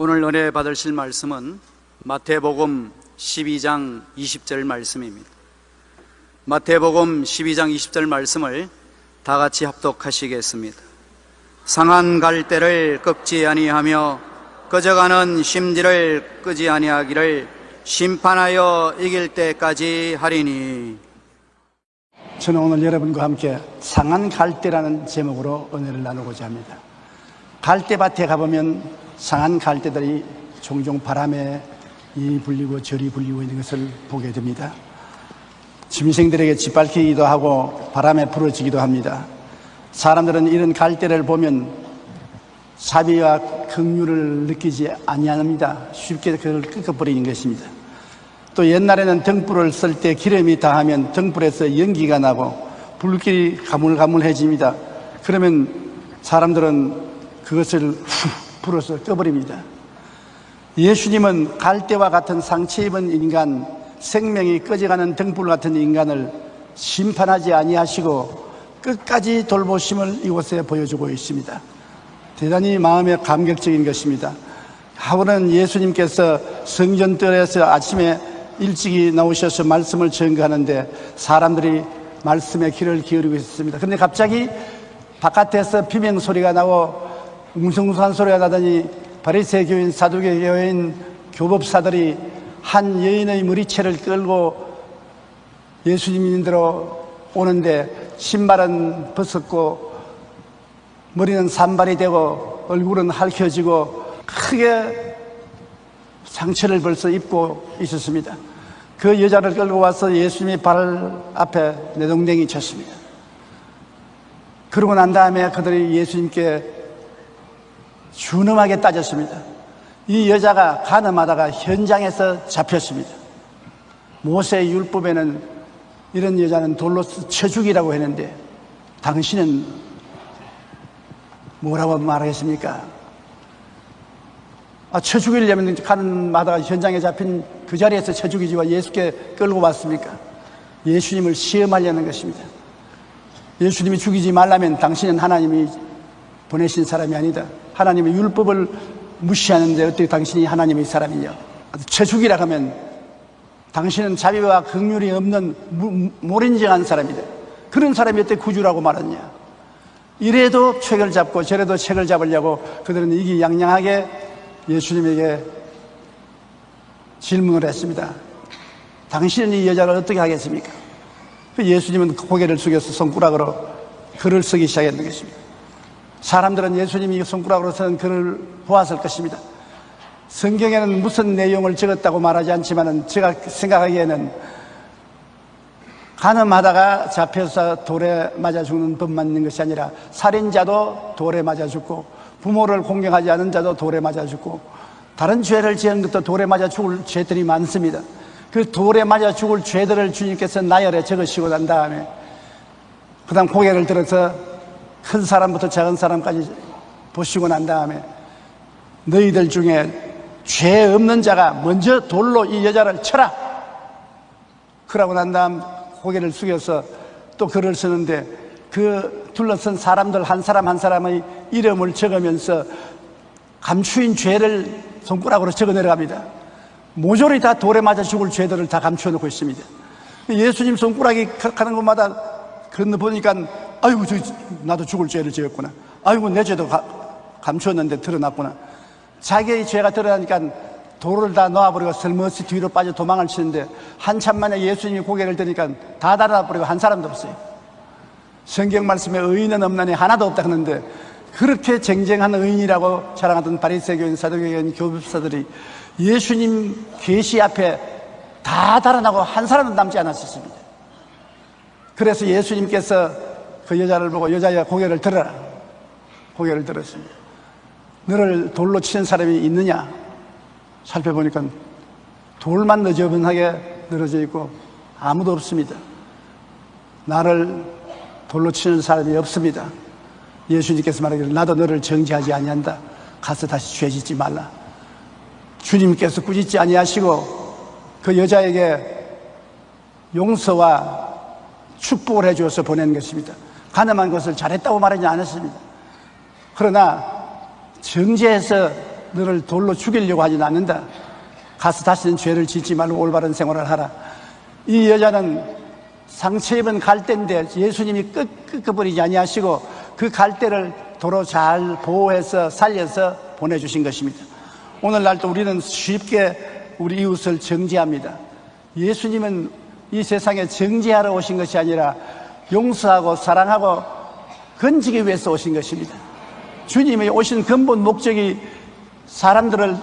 오늘 은혜 받으실 말씀은 마태복음 12장 20절 말씀입니다. 마태복음 12장 20절 말씀을 다 같이 합독하시겠습니다. 상한 갈대를 꺾지 아니하며 꺼져가는 심지를 끄지 아니하기를 심판하여 이길 때까지 하리니. 저는 오늘 여러분과 함께 상한 갈대라는 제목으로 은혜를 나누고자 합니다. 갈대밭에 가보면 상한 갈대들이 종종 바람에 이 불리고 저리 불리고 있는 것을 보게 됩니다. 짐승들에게 짓밟히기도 하고 바람에 부러지기도 합니다. 사람들은 이런 갈대를 보면 자비와 긍휼을 느끼지 아니합니다. 쉽게 그걸 꺾어버리는 것입니다. 또 옛날에는 등불을 쓸 때 기름이 다하면 등불에서 연기가 나고 불길이 가물가물해집니다. 그러면 사람들은 그것을 불어서 꺼버립니다. 예수님은 갈대와 같은 상처 입은 인간, 생명이 꺼져가는 등불 같은 인간을 심판하지 아니하시고 끝까지 돌보심을 이곳에 보여주고 있습니다. 대단히 마음에 감격적인 것입니다. 하루는 예수님께서 성전뜰에서 아침에 일찍이 나오셔서 말씀을 전가하는데 사람들이 말씀에 귀를 기울이고 있었습니다. 그런데 갑자기 바깥에서 비명 소리가 나고 웅성웅성한 소리가 나더니 바리새 교인, 사두개 교인, 교법사들이 한 여인의 머리채를 끌고 예수님 인도로 오는데 신발은 벗었고 머리는 산발이 되고 얼굴은 핥혀지고 크게 상처를 벌써 입고 있었습니다. 그 여자를 끌고 와서 예수님의 발 앞에 내동댕이 쳤습니다. 그러고 난 다음에 그들이 예수님께 준엄하게 따졌습니다. 이 여자가 간음하다가 현장에서 잡혔습니다. 모세의 율법에는 이런 여자는 돌로 쳐 죽이라고 했는데 당신은 뭐라고 말하겠습니까? 쳐 죽이려면 간음하다가 현장에 잡힌 그 자리에서 쳐 죽이지와 예수께 끌고 왔습니까? 예수님을 시험하려는 것입니다. 예수님이 죽이지 말라면 당신은 하나님이 보내신 사람이 아니다. 하나님의 율법을 무시하는데 어떻게 당신이 하나님의 사람이냐? 쳐 죽이라 하면 당신은 자비와 긍휼이 없는 모른정한 사람이다. 그런 사람이 어떻게 구주라고 말하냐? 이래도 책을 잡고 저래도 책을 잡으려고 그들은 이기양양하게 예수님에게 질문을 했습니다. 당신은 이 여자를 어떻게 하겠습니까? 예수님은 고개를 숙여서 손가락으로 글을 쓰기 시작했는 것입니다. 사람들은 예수님이 손가락으로 쓴 글을 보았을 것입니다. 성경에는 무슨 내용을 적었다고 말하지 않지만 제가 생각하기에는 간음하다가 잡혀서 돌에 맞아 죽는 법만 있는 것이 아니라 살인자도 돌에 맞아 죽고 부모를 공경하지 않은 자도 돌에 맞아 죽고 다른 죄를 지은 것도 돌에 맞아 죽을 죄들이 많습니다. 그 돌에 맞아 죽을 죄들을 주님께서 나열해 적으시고 난 다음에 그 다음 고개를 들어서 큰 사람부터 작은 사람까지 보시고 난 다음에 너희들 중에 죄 없는 자가 먼저 돌로 이 여자를 쳐라. 그러고 난 다음 고개를 숙여서 또 글을 쓰는데 그 둘러선 사람들 한 사람 한 사람의 이름을 적으면서 감추인 죄를 손가락으로 적어 내려갑니다. 모조리 다 돌에 맞아 죽을 죄들을 다 감추어 놓고 있습니다. 예수님 손가락이 가는 곳마다 건너보니까 아이고 나도 죽을 죄를 지었구나. 아이고 내 죄도 감추었는데 드러났구나. 자기의 죄가 드러나니까 돌을 다 놓아버리고 슬머시 뒤로 빠져 도망을 치는데 한참 만에 예수님이 고개를 드니까 다 달아버리고 한 사람도 없어요. 성경 말씀에 의인은 없나니 하나도 없다 하는데 그렇게 쟁쟁한 의인이라고 자랑하던 바리새 교인, 사두개 교인, 교법사들이 예수님 계시 앞에 다 달아나고 한 사람도 남지 않았었습니다. 그래서 예수님께서 그 여자를 보고 여자야 고개를 들어라. 고개를 들었습니다. 너를 돌로 치는 사람이 있느냐? 살펴보니까 돌만 너저분하게 늘어져 있고 아무도 없습니다. 나를 돌로 치는 사람이 없습니다. 예수님께서 말하기를 나도 너를 정죄하지 아니한다. 가서 다시 죄 짓지 말라. 주님께서 꾸짖지 아니하시고 그 여자에게 용서와 축복을 해주어서 보낸 것입니다. 가늠한 것을 잘했다고 말하지 않았습니다. 그러나 정죄해서 너를 돌로 죽이려고 하진 않는다. 가서 다시는 죄를 짓지 말고 올바른 생활을 하라. 이 여자는 상처 입은 갈대인데 예수님이 끄끄버리지 아니하시고 그 갈대를 도로 잘 보호해서 살려서 보내주신 것입니다. 오늘날도 우리는 쉽게 우리 이웃을 정죄합니다. 예수님은 이 세상에 정죄하러 오신 것이 아니라 용서하고 사랑하고 건지기 위해서 오신 것입니다. 주님이 오신 근본 목적이 사람들을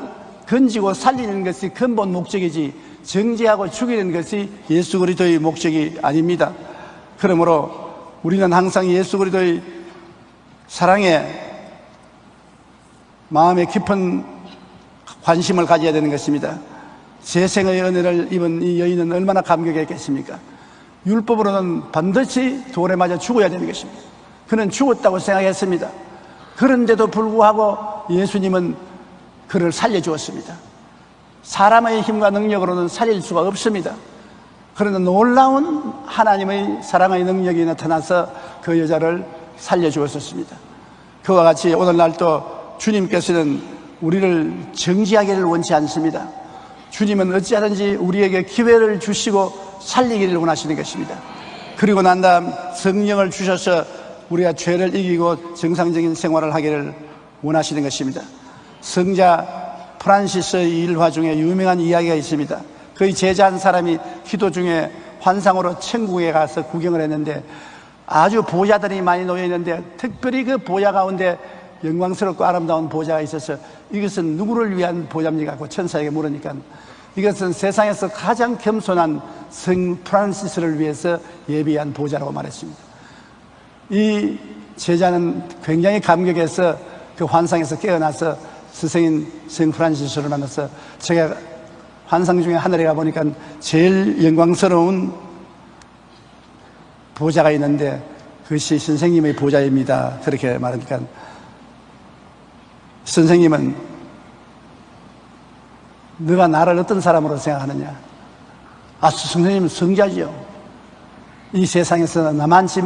건지고 살리는 것이 근본 목적이지 정죄하고 죽이는 것이 예수 그리스도의 목적이 아닙니다. 그러므로 우리는 항상 예수 그리스도의 사랑에 마음에 깊은 관심을 가져야 되는 것입니다. 재생의 은혜를 입은 이 여인은 얼마나 감격했겠습니까? 율법으로는 반드시 돌에 맞아 죽어야 되는 것입니다. 그는 죽었다고 생각했습니다. 그런데도 불구하고 예수님은 그를 살려주었습니다. 사람의 힘과 능력으로는 살릴 수가 없습니다. 그러나 놀라운 하나님의 사랑의 능력이 나타나서 그 여자를 살려주었습니다. 그와 같이 오늘날도 주님께서는 우리를 정죄하기를 원치 않습니다. 주님은 어찌하든지 우리에게 기회를 주시고 살리기를 원하시는 것입니다. 그리고 난 다음 성령을 주셔서 우리가 죄를 이기고 정상적인 생활을 하기를 원하시는 것입니다. 성자 프란시스의 일화 중에 유명한 이야기가 있습니다. 그의 제자 한 사람이 기도 중에 환상으로 천국에 가서 구경을 했는데 아주 보좌들이 많이 놓여 있는데 특별히 그 보좌 가운데 영광스럽고 아름다운 보좌가 있어서 이것은 누구를 위한 보좌입니까? 그 천사에게 물으니까 이것은 세상에서 가장 겸손한 성 프란시스를 위해서 예비한 보좌라고 말했습니다. 이 제자는 굉장히 감격해서 그 환상에서 깨어나서 스승인 성 프란시스를 만나서 제가 환상 중에 하늘에 가보니까 제일 영광스러운 보좌가 있는데 그것이 선생님의 보좌입니다. 그렇게 말하니까 선생님은 너가 나를 어떤 사람으로 생각하느냐? 선생님은 성자지요. 이 세상에서 나만치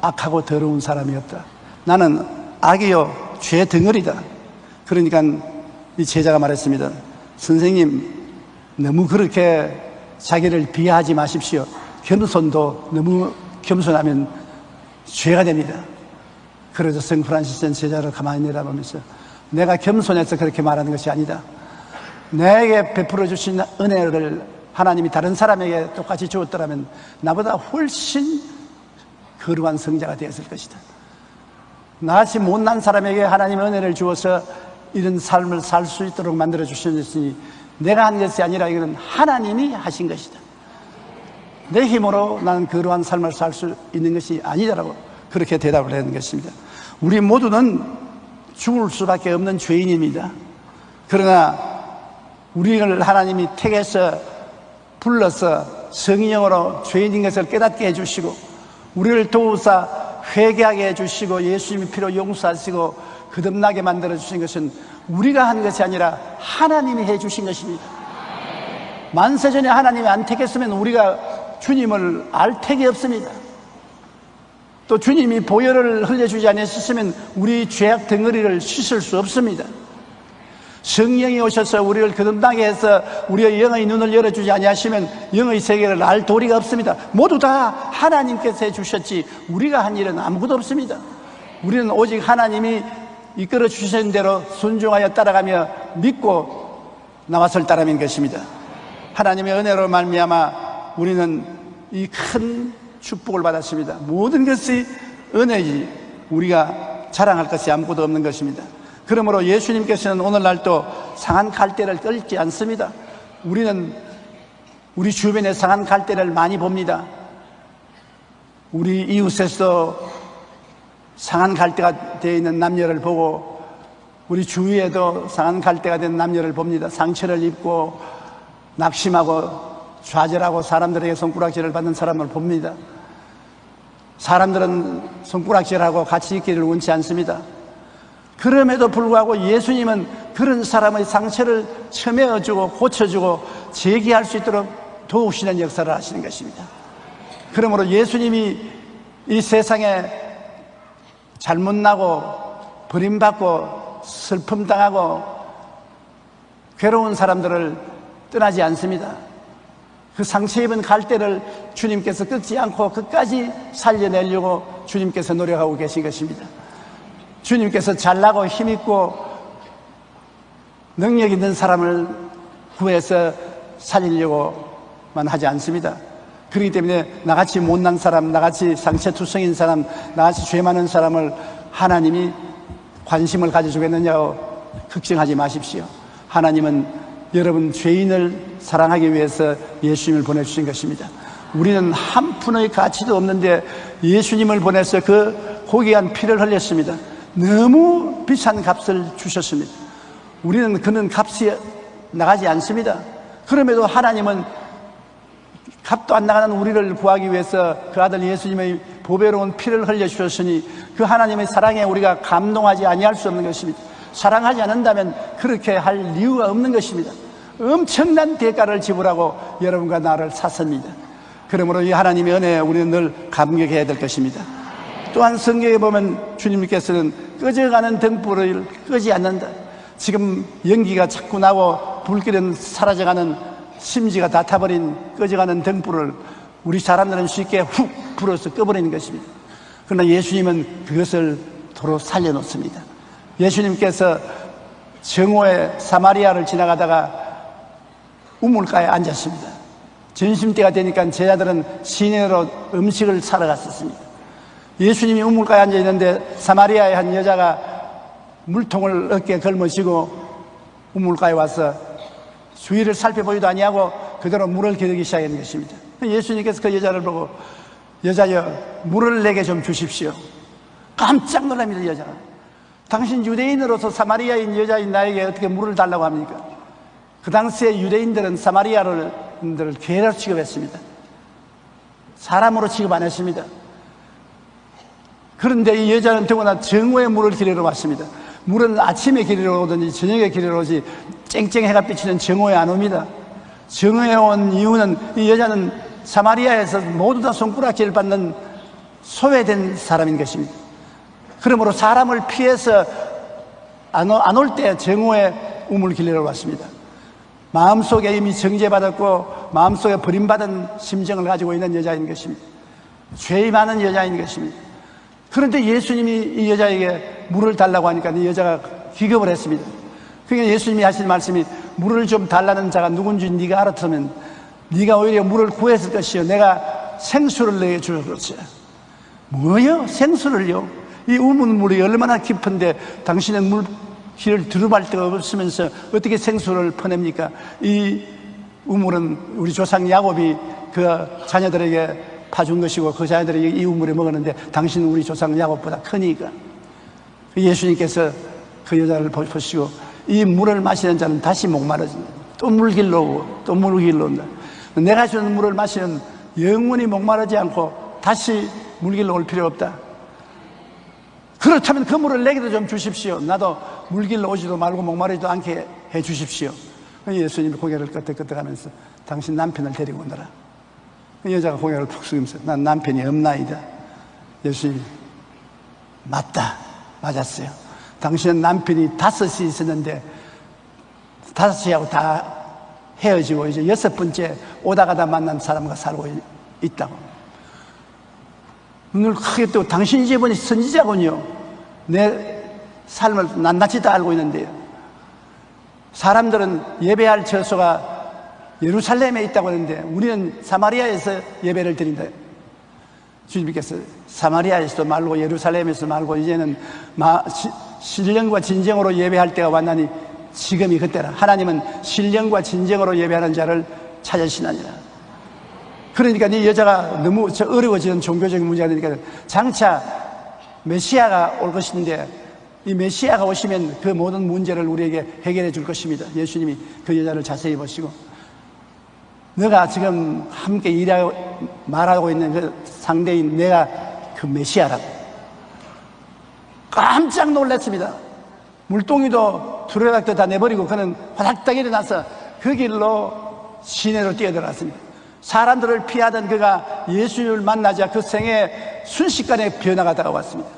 악하고 더러운 사람이 없다. 나는 악이요 죄 덩어리다. 그러니까 이 제자가 말했습니다. 선생님 너무 그렇게 자기를 비하하지 마십시오. 겸손도 너무 겸손하면 죄가 됩니다. 그래서 성 프란시스는 제자를 가만히 내다보면서 내가 겸손해서 그렇게 말하는 것이 아니다. 내게 베풀어 주신 은혜를 하나님이 다른 사람에게 똑같이 주었더라면 나보다 훨씬 거룩한 성자가 되었을 것이다. 나같이 못난 사람에게 하나님의 은혜를 주어서 이런 삶을 살 수 있도록 만들어 주셨으니 내가 한 것이 아니라 이거는 하나님이 하신 것이다. 내 힘으로 나는 거룩한 삶을 살 수 있는 것이 아니다라고 그렇게 대답을 하는 것입니다. 우리 모두는 죽을 수밖에 없는 죄인입니다. 그러나 우리를 하나님이 택해서 불러서 성령으로 죄인인 것을 깨닫게 해주시고 우리를 도우사 회개하게 해주시고 예수님의 피로 용서하시고 거듭나게 만들어주신 것은 우리가 한 것이 아니라 하나님이 해주신 것입니다. 만세전에 하나님이 안 택했으면 우리가 주님을 알 택이 없습니다. 또 주님이 보혈을 흘려주지 않으셨으면 우리 죄악 덩어리를 씻을 수 없습니다. 성령이 오셔서 우리를 거듭나게 해서 우리의 영의 눈을 열어주지 아니하시면 영의 세계를 알 도리가 없습니다. 모두 다 하나님께서 해주셨지 우리가 한 일은 아무것도 없습니다. 우리는 오직 하나님이 이끌어 주신 대로 순종하여 따라가며 믿고 나왔을 따름인 것입니다. 하나님의 은혜로 말미암아 우리는 이 큰 축복을 받았습니다. 모든 것이 은혜이지 우리가 자랑할 것이 아무것도 없는 것입니다. 그러므로 예수님께서는 오늘날도 상한 갈대를 떨지 않습니다. 우리는 우리 주변에 상한 갈대를 많이 봅니다. 우리 이웃에서 상한 갈대가 되어 있는 남녀를 보고 우리 주위에도 상한 갈대가 된 남녀를 봅니다. 상처를 입고 낙심하고 좌절하고 사람들에게 손가락질을 받는 사람을 봅니다. 사람들은 손가락질하고 같이 있기를 원치 않습니다. 그럼에도 불구하고 예수님은 그런 사람의 상처를 첨해주고 고쳐주고 재기할 수 있도록 도우시는 역사를 하시는 것입니다. 그러므로 예수님이 이 세상에 잘못나고 버림받고 슬픔당하고 괴로운 사람들을 떠나지 않습니다. 그 상처 입은 갈대를 주님께서 꺾지 않고 끝까지 살려내려고 주님께서 노력하고 계신 것입니다. 주님께서 잘나고 힘있고 능력 있는 사람을 구해서 살리려고만 하지 않습니다. 그렇기 때문에 나같이 못난 사람, 나같이 상처투성인 사람, 나같이 죄 많은 사람을 하나님이 관심을 가져주겠느냐고 걱정하지 마십시오. 하나님은 여러분 죄인을 사랑하기 위해서 예수님을 보내주신 것입니다. 우리는 한 푼의 가치도 없는데 예수님을 보내서 그 고귀한 피를 흘렸습니다. 너무 비싼 값을 주셨습니다. 우리는 그는 값이 나가지 않습니다. 그럼에도 하나님은 값도 안 나가는 우리를 구하기 위해서 그 아들 예수님의 보배로운 피를 흘려주셨으니 그 하나님의 사랑에 우리가 감동하지 아니할 수 없는 것입니다. 사랑하지 않는다면 그렇게 할 이유가 없는 것입니다. 엄청난 대가를 지불하고 여러분과 나를 샀습니다. 그러므로 이 하나님의 은혜에 우리는 늘 감격해야 될 것입니다. 또한 성경에 보면 주님께서는 꺼져가는 등불을 끄지 않는다. 지금 연기가 자꾸 나고 불길은 사라져가는 심지가 다 타버린 꺼져가는 등불을 우리 사람들은 쉽게 훅 불어서 꺼버리는 것입니다. 그러나 예수님은 그것을 도로 살려놓습니다. 예수님께서 정오에 사마리아를 지나가다가 우물가에 앉았습니다. 점심때가 되니까 제자들은 시내로 음식을 사러 갔었습니다. 예수님이 우물가에 앉아 있는데 사마리아의 한 여자가 물통을 어깨에 걸머쥐고 우물가에 와서 주위를 살펴보지도 아니하고 그대로 물을 기르기 시작하는 것입니다. 예수님께서 그 여자를 보고 여자여 물을 내게 좀 주십시오. 깜짝 놀랍니다. 여자가. 당신 유대인으로서 사마리아인 여자인 나에게 어떻게 물을 달라고 합니까? 그 당시에 유대인들은 사마리아인들을 괴로 취급했습니다. 사람으로 취급 안 했습니다. 그런데 이 여자는 더구나 정오에 물을 기르러 왔습니다. 물은 아침에 기르러 오든지 저녁에 기르러 오지 쨍쨍 해가 비치는 정오에 안 옵니다. 정오에 온 이유는 이 여자는 사마리아에서 모두 다 손가락질 받는 소외된 사람인 것입니다. 그러므로 사람을 피해서 안 올 때 정오에 우물 기르러 왔습니다. 마음속에 이미 정죄받았고 마음속에 버림받은 심정을 가지고 있는 여자인 것입니다. 죄 많은 여자인 것입니다. 그런데 예수님이 이 여자에게 물을 달라고 하니까 이 여자가 기겁을 했습니다. 그러니까 예수님이 하신 말씀이 물을 좀 달라는 자가 누군지 네가 알았으면 네가 오히려 물을 구했을 것이요 내가 생수를 내게 줄 것이야. 뭐요? 생수를요? 이 우물물이 얼마나 깊은데 당신은 물길을 두루발 데가 없으면서 어떻게 생수를 퍼냅니까? 이 우물은 우리 조상 야곱이 그 자녀들에게 파준 것이고 그 자녀들이 이 우물에 먹었는데 당신은 우리 조상 야곱보다 크니까. 예수님께서 그 여자를 보시고 이 물을 마시는 자는 다시 목마르진다. 또 물 길러 오고 또 물 길러 온다. 내가 주는 물을 마시는 영원히 목마르지 않고 다시 물 길러 올 필요 없다. 그렇다면 그 물을 내게도 좀 주십시오. 나도 물 길러 오지도 말고 목마르지도 않게 해 주십시오. 예수님이 고개를 끄덕끄덕하면서 당신 남편을 데리고 오너라. 여자가 고개를 푹 숙이면서 난 남편이 없나이다. 예수님이 맞다. 맞았어요. 당신은 남편이 5이 있었는데 5이하고 다 헤어지고 이제 6번째 오다 가다 만난 사람과 살고 있다고. 눈을 크게 뜨고 당신 이제 보니 선지자군요. 내 삶을 낱낱이 다 알고 있는데요. 사람들은 예배할 처소가 예루살렘에 있다고 하는데 우리는 사마리아에서 예배를 드린다. 주님께서 사마리아에서도 말고 예루살렘에서 말고 이제는 신령과 진정으로 예배할 때가 왔나니 지금이 그때라. 하나님은 신령과 진정으로 예배하는 자를 찾으시나니라. 그러니까 이 여자가 너무 어려워지는 종교적인 문제가 되니까 장차 메시아가 올 것인데 이 메시아가 오시면 그 모든 문제를 우리에게 해결해 줄 것입니다. 예수님이 그 여자를 자세히 보시고 너가 지금 함께 일하고 말하고 있는 그 상대인 내가 그 메시아라고. 깜짝 놀랐습니다. 물동이도 두레닥도 다 내버리고 그는 화닥닥 일어나서 그 길로 시내로 뛰어들어갔습니다. 사람들을 피하던 그가 예수님을 만나자 그 생에 순식간에 변화가 다가왔습니다.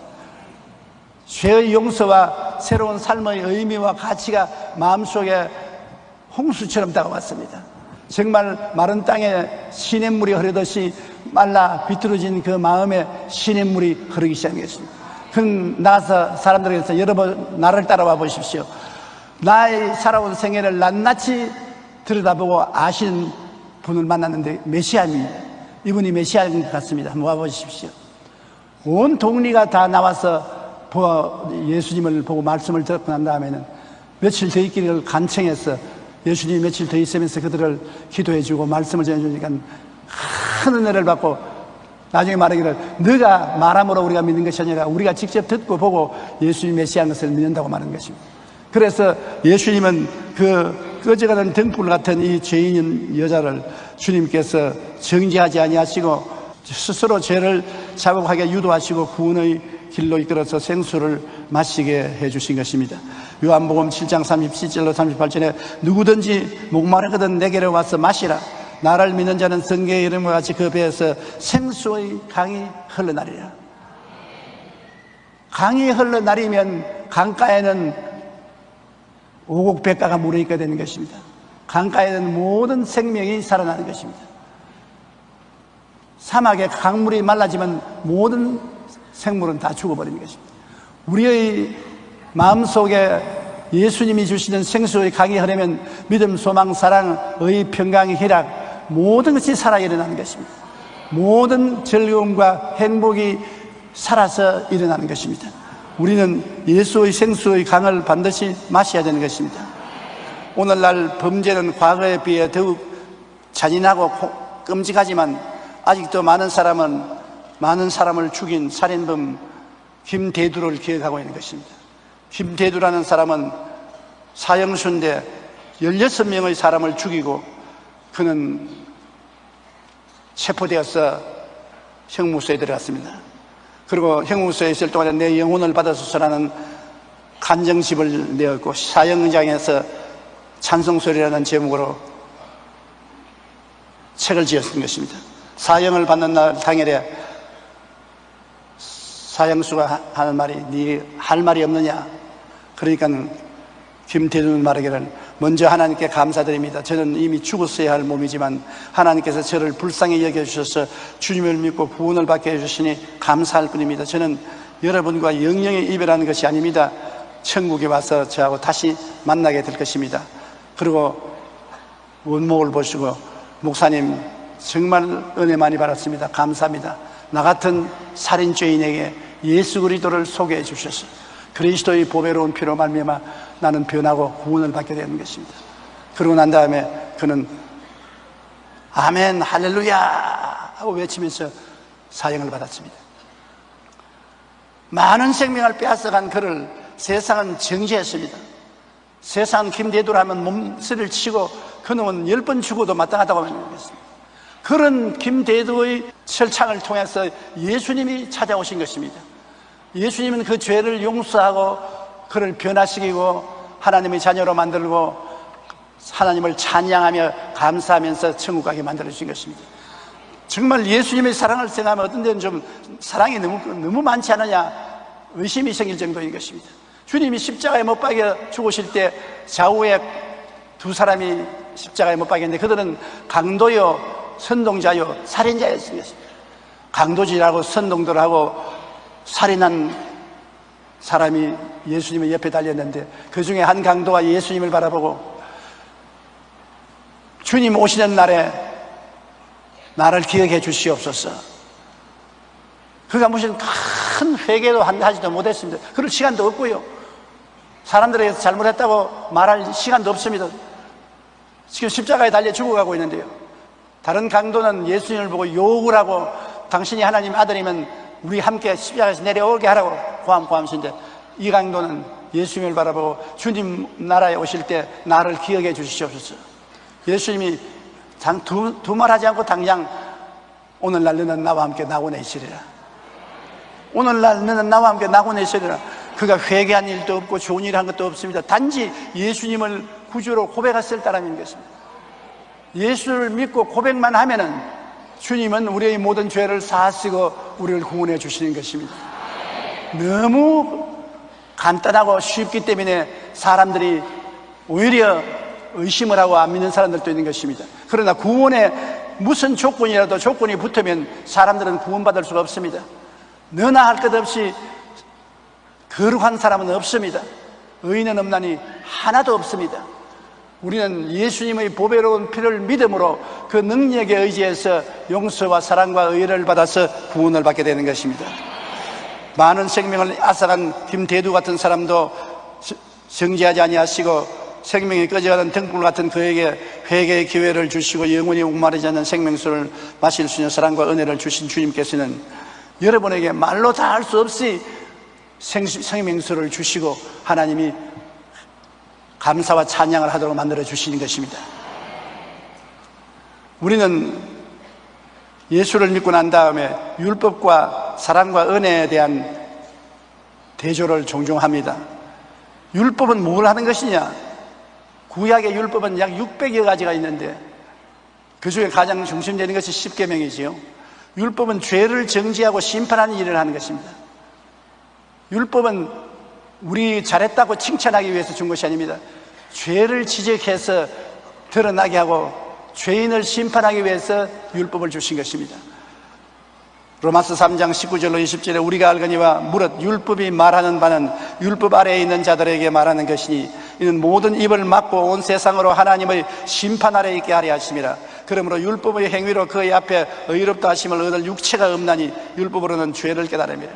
죄의 용서와 새로운 삶의 의미와 가치가 마음속에 홍수처럼 다가왔습니다. 정말 마른 땅에 시냇물이 흐르듯이 말라 비뚤어진 그 마음에 시냇물이 흐르기 시작했습니다. 그는 나가서 사람들에게서 여러분 나를 따라와 보십시오. 나의 살아온 생애를 낱낱이 들여다보고 아시는 분을 만났는데 메시아입니다. 이분이 메시아인 것 같습니다. 한번 와보십시오. 온 동리가 다 나와서 예수님을 보고 말씀을 듣고 난 다음에는 며칠 더 있기를 간청해서 예수님이 며칠 더 있으면서 그들을 기도해주고 말씀을 전해주니까 큰 은혜를 받고 나중에 말하기를 너가 말함으로 우리가 믿는 것이 아니라 우리가 직접 듣고 보고 예수님 메시아인 것을 믿는다고 말하는 것입니다. 그래서 예수님은 그 꺼져가는 등불 같은 이 죄인인 여자를 주님께서 정죄하지 아니하시고 스스로 죄를 자복하게 유도하시고 구원의 길로 이끌어서 생수를 마시게 해주신 것입니다. 요한복음 7장 37절로 38절에 누구든지 목마르거든 내게로 와서 마시라. 나를 믿는 자는 성경의 이름과 같이 그 배에서 생수의 강이 흘러나리라. 강이 흘러나리면 강가에는 오곡백가가 물어있게 되는 것입니다. 강가에는 모든 생명이 살아나는 것입니다. 사막에 강물이 말라지면 모든 생물은 다 죽어버리는 것입니다. 우리의 마음속에 예수님이 주시는 생수의 강이 흐르면 믿음, 소망, 사랑, 의, 평강, 희락 모든 것이 살아 일어나는 것입니다. 모든 즐거움과 행복이 살아서 일어나는 것입니다. 우리는 예수의 생수의 강을 반드시 마셔야 되는 것입니다. 오늘날 범죄는 과거에 비해 더욱 잔인하고 끔찍하지만 아직도 많은 사람을 죽인 살인범 김대두를 기억하고 있는 것입니다. 김대두라는 사람은 사형수인데 16명의 사람을 죽이고 그는 체포되어서 형무소에 들어갔습니다. 그리고 형무소에 있을 동안에 내 영혼을 받아주소서라는 간정집을 내었고 사형장에서 찬송소리라는 제목으로 책을 지었던 것입니다. 사형을 받는 날 당일에 사형수가 하는 말이 네 할 말이 없느냐. 그러니까 김대두는 말하기를 먼저 하나님께 감사드립니다. 저는 이미 죽었어야 할 몸이지만 하나님께서 저를 불쌍히 여겨주셔서 주님을 믿고 구원을 받게 해주시니 감사할 뿐입니다. 저는 여러분과 영영이 이별하는 것이 아닙니다. 천국에 와서 저하고 다시 만나게 될 것입니다. 그리고 원목을 보시고 목사님 정말 은혜 많이 받았습니다. 감사합니다. 나 같은 살인죄인에게 예수 그리스도를 소개해 주셔서 그리스도의 보배로운 피로 말미암아 나는 변하고 구원을 받게 되는 것입니다. 그러고 난 다음에 그는 아멘 할렐루야 하고 외치면서 사형을 받았습니다. 많은 생명을 빼앗아간 그를 세상은 정죄했습니다. 세상 김대두라면 몸서리를 치고 그놈은 10번 죽어도 마땅하다고 말했습니다. 그런 김대두의 철창을 통해서 예수님이 찾아오신 것입니다. 예수님은 그 죄를 용서하고 그를 변화시키고 하나님의 자녀로 만들고 하나님을 찬양하며 감사하면서 천국 가게 만들어주신 것입니다. 정말 예수님의 사랑을 생각하면 어떤 데는 좀 사랑이 너무 많지 않느냐 의심이 생길 정도인 것입니다. 주님이 십자가에 못 박여 죽으실 때 좌우에 두 사람이 십자가에 못 박였는데 그들은 강도요 선동자요 살인자였습니다. 강도질하고 선동들하고 살인한 사람이 예수님의 옆에 달렸는데 그 중에 한 강도가 예수님을 바라보고 주님 오시는 날에 나를 기억해 주시옵소서. 그가 무슨 큰 회개도 하지도 못했습니다. 그럴 시간도 없고요. 사람들에게 잘못했다고 말할 시간도 없습니다. 지금 십자가에 달려 죽어가고 있는데요. 다른 강도는 예수님을 보고 욕을 하고 당신이 하나님 아들이면 우리 함께 십자가에서 내려오게 하라고 고함하시는데 이 강도는 예수님을 바라보고 주님 나라에 오실 때 나를 기억해 주시옵소서. 예수님이 두 말하지 않고 당장 오늘날 너는 나와 함께 낙원에 있으리라. 오늘날 너는 나와 함께 낙원에 있으리라. 그가 회개한 일도 없고 좋은 일 한 것도 없습니다. 단지 예수님을 구주로 고백했을 따름인 것입니다. 예수를 믿고 고백만 하면은 주님은 우리의 모든 죄를 사하시고 우리를 구원해 주시는 것입니다. 너무 간단하고 쉽기 때문에 사람들이 오히려 의심을 하고 안 믿는 사람들도 있는 것입니다. 그러나 구원에 무슨 조건이라도 조건이 붙으면 사람들은 구원받을 수가 없습니다. 너나 할 것 없이 거룩한 사람은 없습니다. 의인은 없나니 하나도 없습니다. 우리는 예수님의 보배로운 피를 믿음으로 그 능력에 의지해서 용서와 사랑과 의를 받아서 구원을 받게 되는 것입니다. 많은 생명을 앗아간 김대두 같은 사람도 정죄하지 아니하시고 생명이 꺼져가는 등불 같은 그에게 회개의 기회를 주시고 영원히 목마르지 않는 생명수를 마실 수 있는 사랑과 은혜를 주신 주님께서는 여러분에게 말로 다 할 수 없이 생명수를 주시고 하나님이 감사와 찬양을 하도록 만들어 주시는 것입니다. 우리는 예수를 믿고 난 다음에 율법과 사랑과 은혜에 대한 대조를 종종 합니다. 율법은 뭘 하는 것이냐? 구약의 율법은 약 600여 가지가 있는데 그 중에 가장 중심되는 것이 십계명이지요. 율법은 죄를 정지하고 심판하는 일을 하는 것입니다. 율법은 우리 잘했다고 칭찬하기 위해서 준 것이 아닙니다. 죄를 지적해서 드러나게 하고 죄인을 심판하기 위해서 율법을 주신 것입니다. 로마서 3장 19절로 20절에 우리가 알거니와 무릇 율법이 말하는 바는 율법 아래에 있는 자들에게 말하는 것이니 이는 모든 입을 막고 온 세상으로 하나님의 심판 아래에 있게 하려 하심이라. 그러므로 율법의 행위로 그의 앞에 의롭다 하심을 얻을 육체가 없나니 율법으로는 죄를 깨달음이라.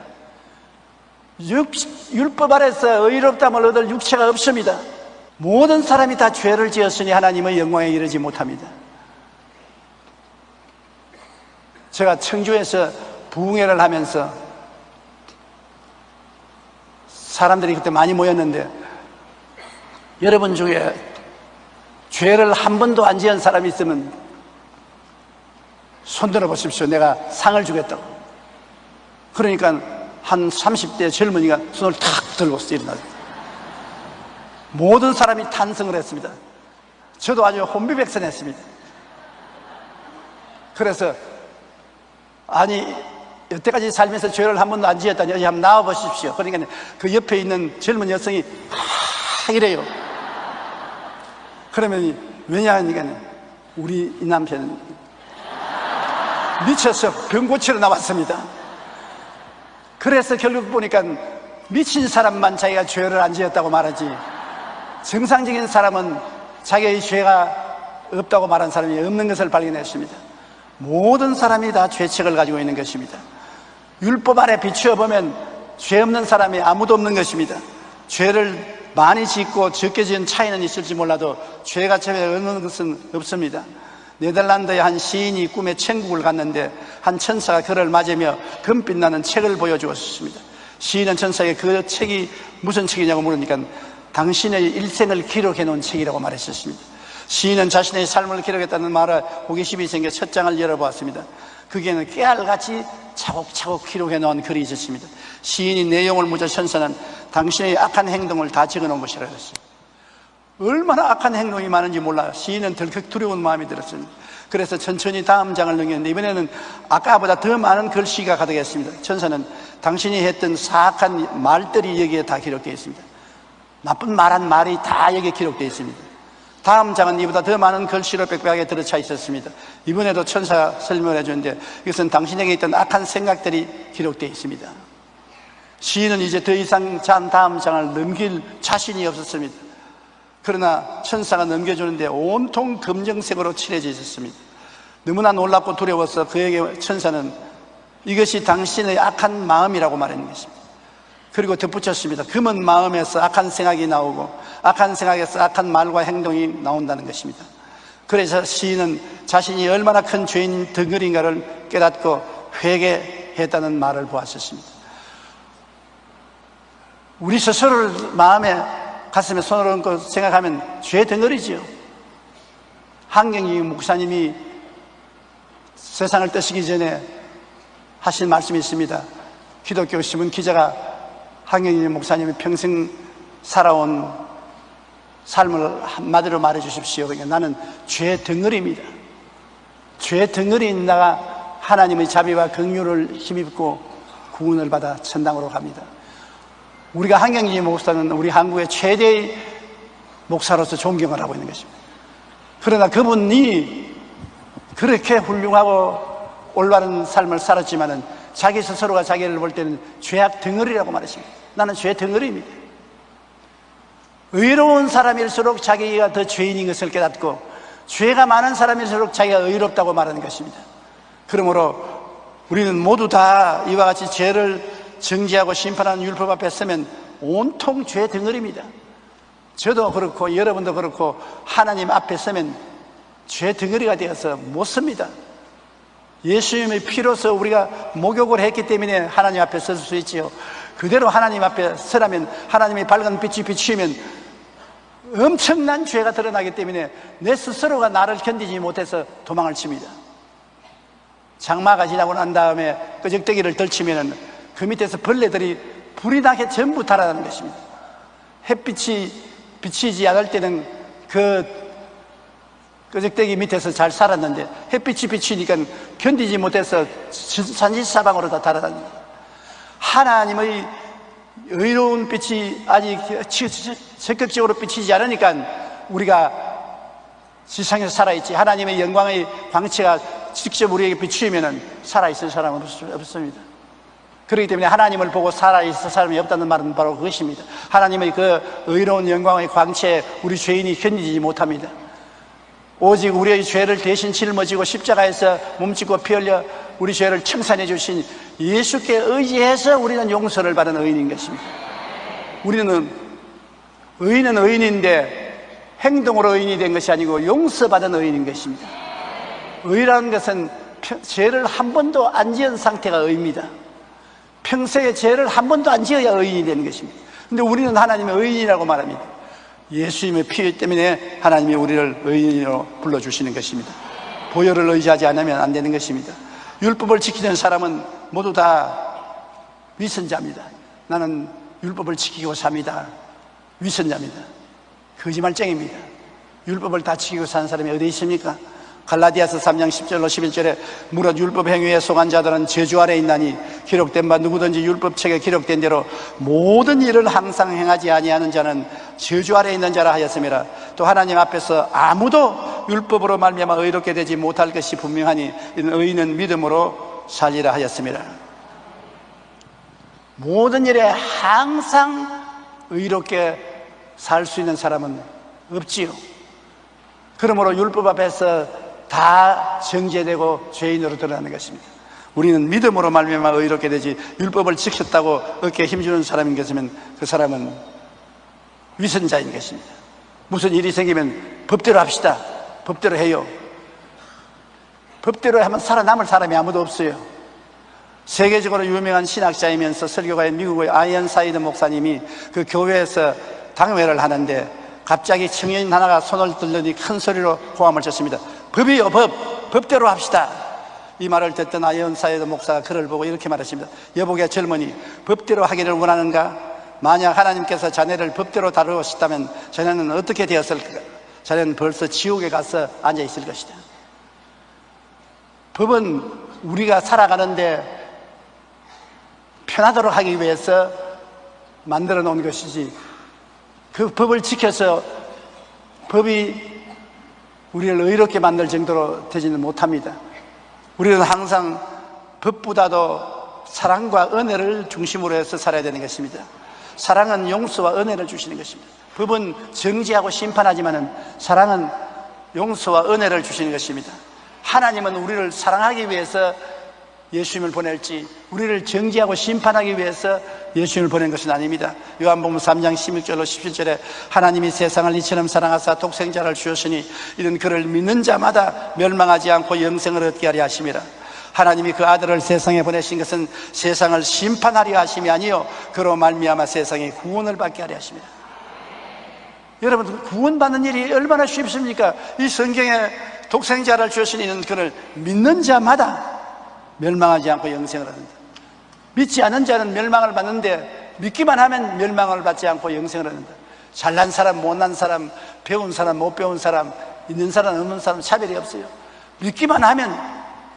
율법 아래서 의롭다함을 얻을 육체가 없습니다. 모든 사람이 다 죄를 지었으니 하나님의 영광에 이르지 못합니다. 제가 청주에서 부흥회를 하면서 사람들이 그때 많이 모였는데 여러분 중에 죄를 한 번도 안 지은 사람이 있으면 손들어 보십시오. 내가 상을 주겠다고. 그러니까 한 30대 젊은이가 손을 탁 들고서 일어나죠. 모든 사람이 탄성을 했습니다. 저도 아주 혼비백산했습니다. 그래서 아니 여태까지 살면서 죄를 한 번도 안 지었다니 여기 한번 나와 보십시오. 그러니까 그 옆에 있는 젊은 여성이 이래요. 그러면 왜냐하니까 우리 이 남편은 미쳐서 병 고치러 나왔습니다. 그래서 결국 보니까 미친 사람만 자기가 죄를 안 지었다고 말하지 정상적인 사람은 자기의 죄가 없다고 말한 사람이 없는 것을 발견했습니다. 모든 사람이 다 죄책을 가지고 있는 것입니다. 율법 아래 비추어 보면 죄 없는 사람이 아무도 없는 것입니다. 죄를 많이 짓고 적게 지은 차이는 있을지 몰라도 죄가 제외 없는 것은 없습니다. 네덜란드의 한 시인이 꿈에 천국을 갔는데 한 천사가 그를 맞으며 금빛 나는 책을 보여주었습니다. 시인은 천사에게 그 책이 무슨 책이냐고 물으니까 당신의 일생을 기록해 놓은 책이라고 말했었습니다. 시인은 자신의 삶을 기록했다는 말에 호기심이 생겨 첫 장을 열어보았습니다. 거기에는 깨알같이 차곡차곡 기록해 놓은 글이 있었습니다. 시인이 내용을 묻자 천사는 당신의 악한 행동을 다 적어놓은 것이라고 했습니다. 얼마나 악한 행동이 많은지 몰라요. 시인은 덜컥 두려운 마음이 들었습니다. 그래서 천천히 다음 장을 넘겼는데 이번에는 아까보다 더 많은 글씨가 가득했습니다. 천사는 당신이 했던 사악한 말들이 여기에 다 기록되어 있습니다. 나쁜 말한 말이 다 여기에 기록되어 있습니다. 다음 장은 이보다 더 많은 글씨로 빽빽하게 들어차 있었습니다. 이번에도 천사가 설명을 해주는데 이것은 당신에게 있던 악한 생각들이 기록되어 있습니다. 시인은 이제 더 이상 다음 장을 넘길 자신이 없었습니다. 그러나 천사가 넘겨주는데 온통 검정색으로 칠해져 있었습니다. 너무나 놀랍고 두려워서 그에게 천사는 이것이 당신의 악한 마음이라고 말하는 것입니다. 그리고 덧붙였습니다. 금은 마음에서 악한 생각이 나오고 악한 생각에서 악한 말과 행동이 나온다는 것입니다. 그래서 시인은 자신이 얼마나 큰 죄인 덩어리인가를 깨닫고 회개했다는 말을 보았었습니다. 우리 스스로를 마음에 가슴에 손을 얹고 생각하면 죄 덩어리죠. 한경희 목사님이 세상을 떠시기 전에 하신 말씀이 있습니다. 기독교 신문 기자가 한경희 목사님이 평생 살아온 삶을 한마디로 말해 주십시오. 그러니까 나는 죄 덩어리입니다. 죄 덩어리인 나가 하나님의 자비와 긍휼을 힘입고 구원을 받아 천당으로 갑니다. 우리가 한경희 목사는 우리 한국의 최대의 목사로서 존경을 하고 있는 것입니다. 그러나 그분이 그렇게 훌륭하고 올바른 삶을 살았지만은 자기 스스로가 자기를 볼 때는 죄악 덩어리라고 말했습니다. 나는 죄 덩어리입니다. 의로운 사람일수록 자기가 더 죄인인 것을 깨닫고 죄가 많은 사람일수록 자기가 의롭다고 말하는 것입니다. 그러므로 우리는 모두 다 이와 같이 죄를 정죄하고 심판하는 율법 앞에 서면 온통 죄 덩어리입니다. 저도 그렇고 여러분도 그렇고 하나님 앞에 서면 죄 덩어리가 되어서 못 섭니다. 예수님의 피로서 우리가 목욕을 했기 때문에 하나님 앞에 설 수 있지요. 그대로 하나님 앞에 서라면, 하나님의 밝은 빛이 비추면 엄청난 죄가 드러나기 때문에 내 스스로가 나를 견디지 못해서 도망을 칩니다. 장마가 지나고 난 다음에 끄적대기를 덜치면 그 밑에서 벌레들이 불이 나게 전부 달아나는 것입니다. 햇빛이 비치지 않을 때는 그 끄적대기 밑에서 잘 살았는데 햇빛이 비치니까 견디지 못해서 산지사방으로 다 달아납니다. 하나님의 의로운 빛이 아직 적극적으로 비치지 않으니까 우리가 지상에서 살아있지, 하나님의 영광의 광채가 직접 우리에게 비추면 살아있을 사람은 없습니다. 그렇기 때문에 하나님을 보고 살아있을 사람이 없다는 말은 바로 그것입니다. 하나님의 그 의로운 영광의 광채에 우리 죄인이 견디지 못합니다. 오직 우리의 죄를 대신 짊어지고 십자가에서 몸짓고 피 흘려 우리 죄를 청산해 주신 예수께 의지해서 우리는 용서를 받은 의인인 것입니다. 우리는 의인은 의인인데 행동으로 의인이 된 것이 아니고 용서받은 의인인 것입니다. 의라는 것은 죄를 한 번도 안 지은 상태가 의입니다. 평소에 죄를 한 번도 안 지어야 의인이 되는 것입니다. 그런데 우리는 하나님의 의인이라고 말합니다. 예수님의 피 때문에 하나님이 우리를 의인으로 불러주시는 것입니다. 보혈을 의지하지 않으면 안 되는 것입니다. 율법을 지키는 사람은 모두 다 위선자입니다. 나는 율법을 지키고 삽니다. 위선자입니다. 거짓말쟁입니다. 율법을 다 지키고 사는 사람이 어디 있습니까? 갈라디아서 3장 10절로 11절에 무릇 율법 행위에 속한 자들은 저주 아래 있나니 기록된 바 누구든지 율법책에 기록된 대로 모든 일을 항상 행하지 아니하는 자는 저주 아래 있는 자라 하였음이라. 또 하나님 앞에서 아무도 율법으로 말미암아 의롭게 되지 못할 것이 분명하니 의인은 믿음으로 살리라 하였음이라. 모든 일에 항상 의롭게 살 수 있는 사람은 없지요. 그러므로 율법 앞에서 다 정죄되고 죄인으로 드러나는 것입니다. 우리는 믿음으로 말미암아 의롭게 되지 율법을 지켰다고 어깨에 힘주는 사람인 것이면 그 사람은 위선자인 것입니다. 무슨 일이 생기면 법대로 합시다. 법대로 해요. 법대로 하면 살아남을 사람이 아무도 없어요. 세계적으로 유명한 신학자이면서 설교가인 미국의 아이언 사이드 목사님이 그 교회에서 당회를 하는데 갑자기 청년인 하나가 손을 들더니 큰 소리로 고함을 쳤습니다. 법이요, 법대로 합시다. 이 말을 듣던 아이언 사이드 목사가 그를 보고 이렇게 말했습니다. 여보게 젊은이, 법대로 하기를 원하는가? 만약 하나님께서 자네를 법대로 다루셨다면 자네는 어떻게 되었을까? 자네는 벌써 지옥에 가서 앉아 있을 것이다. 법은 우리가 살아가는데 편하도록 하기 위해서 만들어 놓은 것이지, 그 법을 지켜서 법이 우리를 의롭게 만들 정도로 되지는 못합니다. 우리는 항상 법보다도 사랑과 은혜를 중심으로 해서 살아야 되는 것입니다. 사랑은 용서와 은혜를 주시는 것입니다. 법은 정죄하고 심판하지만은 사랑은 용서와 은혜를 주시는 것입니다. 하나님은 우리를 사랑하기 위해서 예수님을 보낼지 우리를 정죄하고 심판하기 위해서 예수님을 보낸 것은 아닙니다. 요한복음 3장 16절로 17절에 하나님이 세상을 이처럼 사랑하사 독생자를 주셨으니 이는 그를 믿는 자마다 멸망하지 않고 영생을 얻게 하려 하심이라. 하나님이 그 아들을 세상에 보내신 것은 세상을 심판하려 하심이 아니요 그로 말미암아 세상에 구원을 받게 하려 하심이라. 여러분, 구원받는 일이 얼마나 쉽습니까? 이 성경에 독생자를 주셨으니 이는 그를 믿는 자마다 멸망하지 않고 영생을 얻는다. 믿지 않은 자는 멸망을 받는데 믿기만 하면 멸망을 받지 않고 영생을 얻는다. 잘난 사람, 못난 사람, 배운 사람, 못 배운 사람, 있는 사람, 없는 사람 차별이 없어요. 믿기만 하면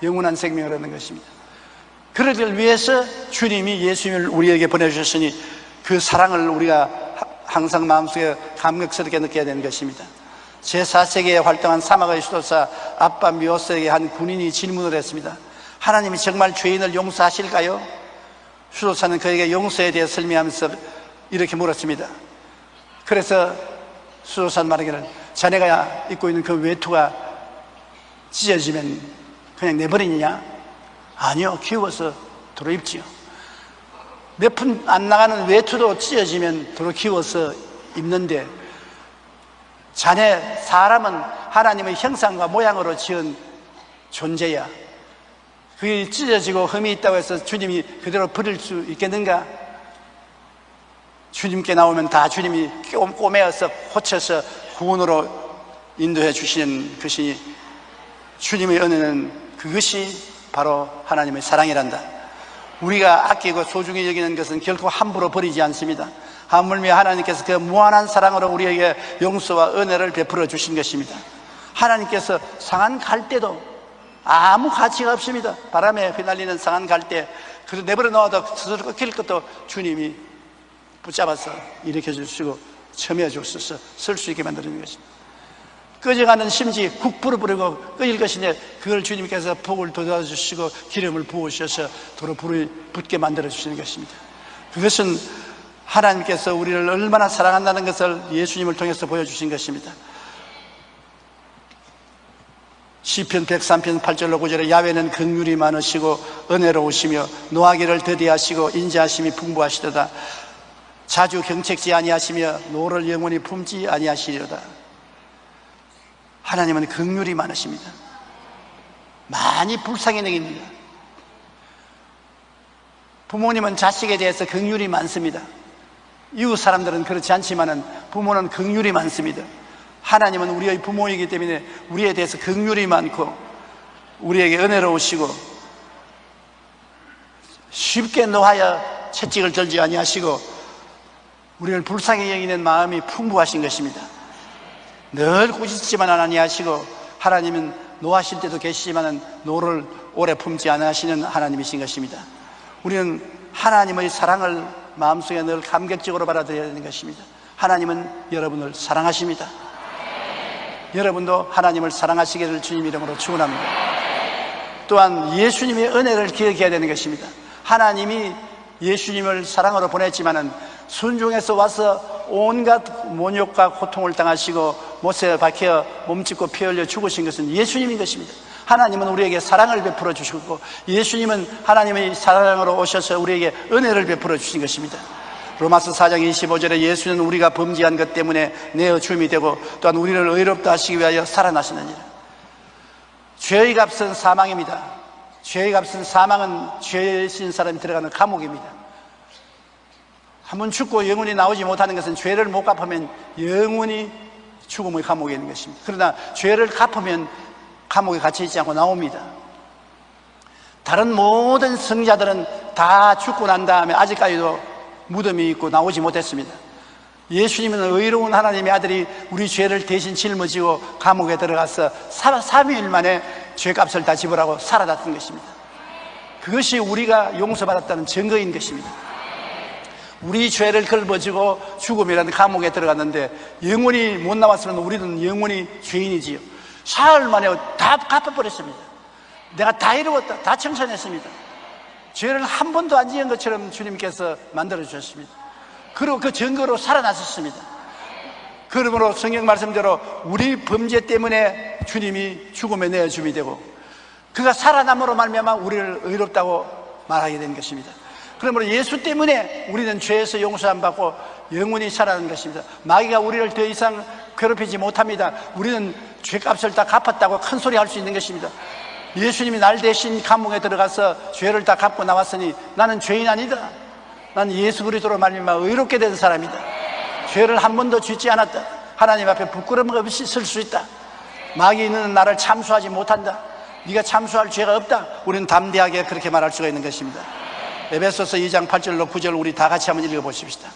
영원한 생명을 얻는 것입니다. 그러기를 위해서 주님이 예수님을 우리에게 보내주셨으니 그 사랑을 우리가 항상 마음속에 감격스럽게 느껴야 되는 것입니다. 제4세기에 활동한 사막의 수도사 아빠 미오스에게 한 군인이 질문을 했습니다. 하나님이 정말 죄인을 용서하실까요? 수도사는 그에게 용서에 대해 설명하면서 이렇게 물었습니다. 그래서 수도사는 말하기를, 자네가 입고 있는 그 외투가 찢어지면 그냥 내버리느냐? 아니요, 기워서 도로 입지요. 몇 푼 안 나가는 외투도 찢어지면 도로 기워서 입는데, 자네 사람은 하나님의 형상과 모양으로 지은 존재야. 그게 찢어지고 흠이 있다고 해서 주님이 그대로 버릴 수 있겠는가? 주님께 나오면 다 주님이 꼬매어서 고쳐서 구원으로 인도해 주시는 것이, 주님의 은혜는 그것이 바로 하나님의 사랑이란다. 우리가 아끼고 소중히 여기는 것은 결코 함부로 버리지 않습니다. 하물며 하나님께서 그 무한한 사랑으로 우리에게 용서와 은혜를 베풀어 주신 것입니다. 하나님께서 상한 갈대도 아무 가치가 없습니다. 바람에 휘날리는 상한 갈대, 그래서 내버려 놓아도 스스로 꺾일 것도 주님이 붙잡아서 일으켜 주시고 첨해 주셔서 설 수 있게 만드는 것입니다. 꺼져가는 심지 국불을 부르고 끄일 것인데, 그걸 주님께서 복을 돋아주시고 기름을 부으셔서 도로 불을 붙게 만들어 주시는 것입니다. 그것은 하나님께서 우리를 얼마나 사랑한다는 것을 예수님을 통해서 보여주신 것입니다. 시편 103편 8절로 9절에 야훼는 긍휼이 많으시고 은혜로우시며 노하기를 더디하시고 인자하심이 풍부하시도다. 자주 경책지 아니하시며 노를 영원히 품지 아니하시리로다. 하나님은 긍휼이 많으십니다. 많이 불쌍히 여깁니다. 부모님은 자식에 대해서 긍휼이 많습니다. 이웃 사람들은 그렇지 않지만 부모는 긍휼이 많습니다. 하나님은 우리의 부모이기 때문에 우리에 대해서 긍휼이 많고 우리에게 은혜로우시고 쉽게 노하여 채찍을 들지 아니하시고 우리를 불쌍히 여기는 마음이 풍부하신 것입니다. 늘 꾸짖지만 아니하시고, 하나님은 노하실 때도 계시지만 노를 오래 품지 않으시는 하나님이신 것입니다. 우리는 하나님의 사랑을 마음속에 늘 감격적으로 받아들여야 되는 것입니다. 하나님은 여러분을 사랑하십니다. 여러분도 하나님을 사랑하시기를 주님 이름으로 축원합니다. 또한 예수님의 은혜를 기억해야 되는 것입니다. 하나님이 예수님을 사랑으로 보냈지만은 순종해서 와서 온갖 모욕과 고통을 당하시고 못에 박혀 몸짓고 피 흘려 죽으신 것은 예수님인 것입니다. 하나님은 우리에게 사랑을 베풀어 주셨고, 예수님은 하나님의 사랑으로 오셔서 우리에게 은혜를 베풀어 주신 것입니다. 로마서 4장 25절에 예수는 우리가 범죄한 것 때문에 내어 죽음이 되고 또한 우리를 의롭다 하시기 위하여 살아나시느니라. 죄의 값은 사망입니다. 죄의 값은 사망은 죄신 사람이 들어가는 감옥입니다. 한번 죽고 영원히 나오지 못하는 것은 죄를 못 갚으면 영원히 죽음의 감옥에 있는 것입니다. 그러나 죄를 갚으면 감옥에 갇혀 있지 않고 나옵니다. 다른 모든 성자들은 다 죽고 난 다음에 아직까지도 무덤이 있고 나오지 못했습니다. 예수님은 의로운 하나님의 아들이 우리 죄를 대신 짊어지고 감옥에 들어가서 3일 만에 죄값을 다 지불하고 살아났던 것입니다. 그것이 우리가 용서받았다는 증거인 것입니다. 우리 죄를 긁어지고 죽음이라는 감옥에 들어갔는데 영원히 못 나왔으면 우리는 영원히 죄인이지요. 사흘 만에 다 갚아버렸습니다. 내가 다 이루었다, 다 청산했습니다. 죄를 한 번도 안 지은 것처럼 주님께서 만들어주셨습니다. 그리고 그 증거로 살아나셨습니다. 그러므로 성경 말씀대로 우리 범죄 때문에 주님이 죽음에 내어줌이 되고 그가 살아남으로 말미암아 우리를 의롭다고 말하게 된 것입니다. 그러므로 예수 때문에 우리는 죄에서 용서 안 받고 영원히 살아나는 것입니다. 마귀가 우리를 더 이상 괴롭히지 못합니다. 우리는 죄값을 다 갚았다고 큰 소리 할 수 있는 것입니다. 예수님이 날 대신 감옥에 들어가서 죄를 다 갚고 나왔으니 나는 죄인 아니다. 난 예수 그리스도로 말미암아 의롭게 된 사람이다. 죄를 한 번도 짓지 않았다. 하나님 앞에 부끄러움 없이 설 수 있다. 마귀는 나를 참수하지 못한다. 네가 참수할 죄가 없다. 우리는 담대하게 그렇게 말할 수가 있는 것입니다. 에베소서 2장 8절로 9절 우리 다 같이 한번 읽어보십시다.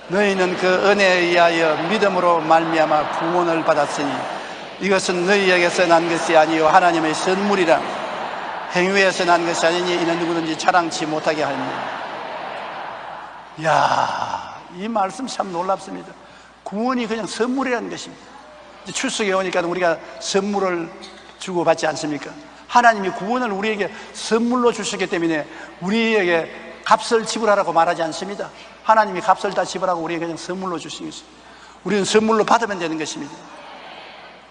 너희는 그 은혜에 의하여 믿음으로 말미암아 구원을 받았으니 이것은 너희에게서 난 것이 아니요 하나님의 선물이라. 행위에서 난 것이 아니니 이는 누구든지 자랑치 못하게 하느니라. 이야, 이 말씀 참 놀랍습니다. 구원이 그냥 선물이라는 것입니다. 출석에 오니까 우리가 선물을 주고 받지 않습니까? 하나님이 구원을 우리에게 선물로 주셨기 때문에 우리에게 값을 지불하라고 말하지 않습니다. 하나님이 값을 다 지불하고 우리에게 그냥 선물로 주신 것입니다. 우리는 선물로 받으면 되는 것입니다.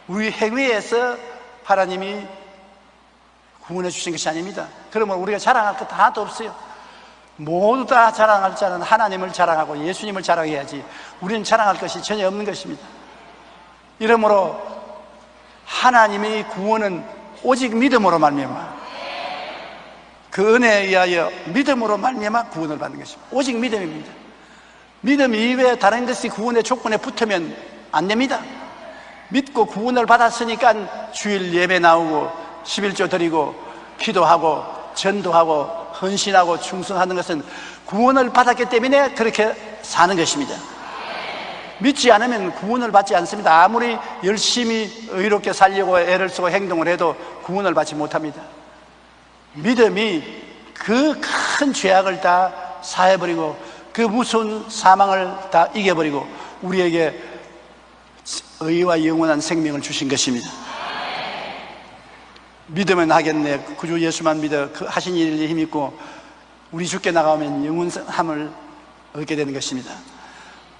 우리 행위에서 하나님이 구원해 주신 것이 아닙니다. 그러면 우리가 자랑할 것 하나도 없어요. 모두 다 자랑할 자는 하나님을 자랑하고 예수님을 자랑해야지 우리는 자랑할 것이 전혀 없는 것입니다. 이러므로 하나님의 구원은 오직 믿음으로 말미암아, 그 은혜에 의하여 믿음으로 말미암아 구원을 받는 것입니다. 오직 믿음입니다. 믿음 이외에 다른 것이 구원의 조건에 붙으면 안 됩니다. 믿고 구원을 받았으니까 주일 예배 나오고 11조 드리고 기도하고 전도하고 헌신하고 충성하는 것은 구원을 받았기 때문에 그렇게 사는 것입니다. 믿지 않으면 구원을 받지 않습니다. 아무리 열심히 의롭게 살려고 애를 쓰고 행동을 해도 구원을 받지 못합니다. 믿음이 그 큰 죄악을 다 사해버리고 그 무서운 사망을 다 이겨버리고 우리에게 의와 영원한 생명을 주신 것입니다. 믿으면 하겠네. 구주 예수만 믿어 그 하신 일에 힘있고 우리 주께 나가면 영원함을 얻게 되는 것입니다.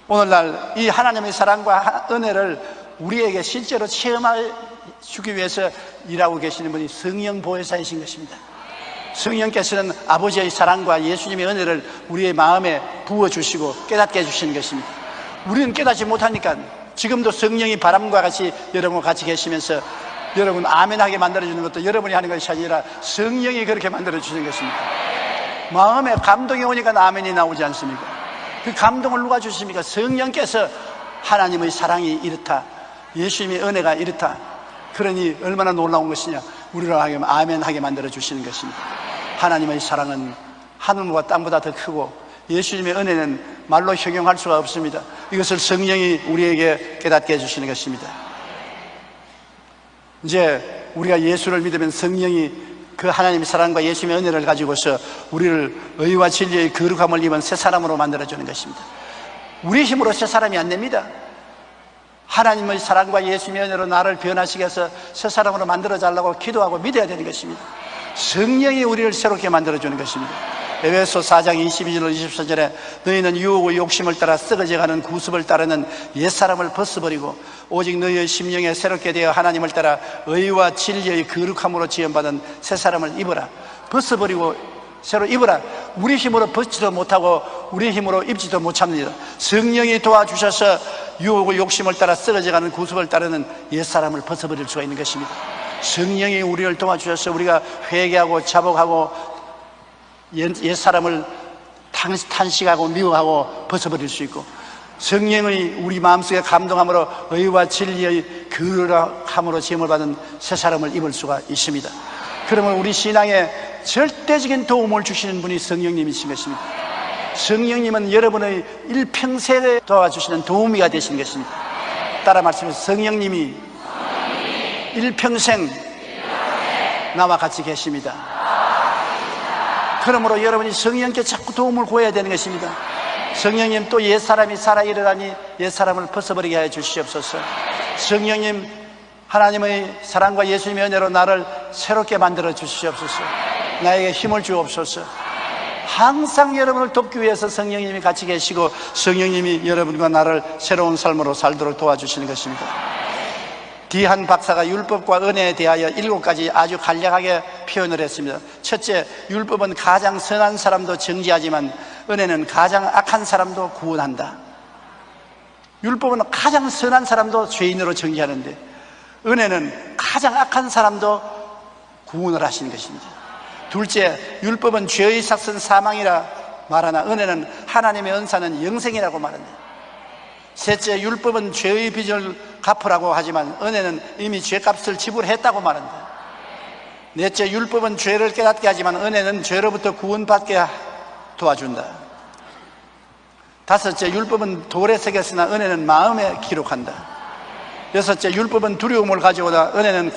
오늘날 이 하나님의 사랑과 은혜를 우리에게 실제로 체험해 주기 위해서 일하고 계시는 분이 성령 보혜사이신 것입니다. 성령께서는 아버지의 사랑과 예수님의 은혜를 우리의 마음에 부어주시고 깨닫게 해주시는 것입니다. 우리는 깨닫지 못하니까 지금도 성령이 바람과 같이 여러분과 같이 계시면서 여러분 아멘하게 만들어주는 것도 여러분이 하는 것이 아니라 성령이 그렇게 만들어주시는 것입니다. 마음에 감동이 오니까 아멘이 나오지 않습니까? 그 감동을 누가 주십니까? 성령께서 하나님의 사랑이 이렇다, 예수님의 은혜가 이렇다, 그러니 얼마나 놀라운 것이냐, 우리를 아멘하게 만들어주시는 것입니다. 하나님의 사랑은 하늘과 땅보다 더 크고 예수님의 은혜는 말로 형용할 수가 없습니다. 이것을 성령이 우리에게 깨닫게 해주시는 것입니다. 이제 우리가 예수를 믿으면 성령이 그 하나님의 사랑과 예수님의 은혜를 가지고서 우리를 의와 진리의 거룩함을 입은 새 사람으로 만들어주는 것입니다. 우리 힘으로 새 사람이 안 됩니다. 하나님의 사랑과 예수님의 은혜로 나를 변화시켜서 새 사람으로 만들어달라고 기도하고 믿어야 되는 것입니다. 성령이 우리를 새롭게 만들어주는 것입니다. 에베소 4장 22절 24절에 너희는 유혹의 욕심을 따라 썩어져가는 구습을 따르는 옛사람을 벗어버리고 오직 너희의 심령에 새롭게 되어 하나님을 따라 의와 진리의 거룩함으로 지음받은 새사람을 입어라. 벗어버리고 새로 입어라. 우리 힘으로 벗지도 못하고 우리 힘으로 입지도 못합니다. 성령이 도와주셔서 유혹의 욕심을 따라 썩어져가는 구습을 따르는 옛사람을 벗어버릴 수가 있는 것입니다. 성령이 우리를 도와주셔서 우리가 회개하고 자복하고 옛사람을 탄식하고 미워하고 벗어버릴 수 있고, 성령의 우리 마음속에 감동함으로 의와 진리의 거룩함으로 지음을 받은 새 사람을 입을 수가 있습니다. 그러면 우리 신앙에 절대적인 도움을 주시는 분이 성령님이신 것입니다. 성령님은 여러분의 일평생에 도와주시는 도우미가 되시는 것입니다. 따라 말씀해 주세요. 성령님이 일평생 나와 같이 계십니다. 그러므로 여러분이 성령께 자꾸 도움을 구해야 되는 것입니다. 성령님, 또 옛사람이 살아 일어나니 옛사람을 벗어버리게 하여 주시옵소서. 성령님, 하나님의 사랑과 예수님의 은혜로 나를 새롭게 만들어 주시옵소서. 나에게 힘을 주옵소서. 항상 여러분을 돕기 위해서 성령님이 같이 계시고 성령님이 여러분과 나를 새로운 삶으로 살도록 도와주시는 것입니다. 디한 박사가 율법과 은혜에 대하여 7가지 아주 간략하게 표현을 했습니다. 첫째, 율법은 가장 선한 사람도 정죄하지만 은혜는 가장 악한 사람도 구원한다. 율법은 가장 선한 사람도 죄인으로 정죄하는데 은혜는 가장 악한 사람도 구원을 하시는 것입니다. 둘째, 율법은 죄의 삭은 사망이라 말하나 은혜는 하나님의 은사는 영생이라고 말한다. 셋째, 율법은 죄의 빚을 갚으라고 하지만 은혜는 이미 죄값을 지불했다고 말한다. 넷째, 율법은 죄를 깨닫게 하지만 은혜는 죄로부터 구원받게 도와준다. 다섯째, 율법은 돌에 새겼으나 은혜는 마음에 기록한다. 여섯째, 율법은 두려움을 가져오다 은혜는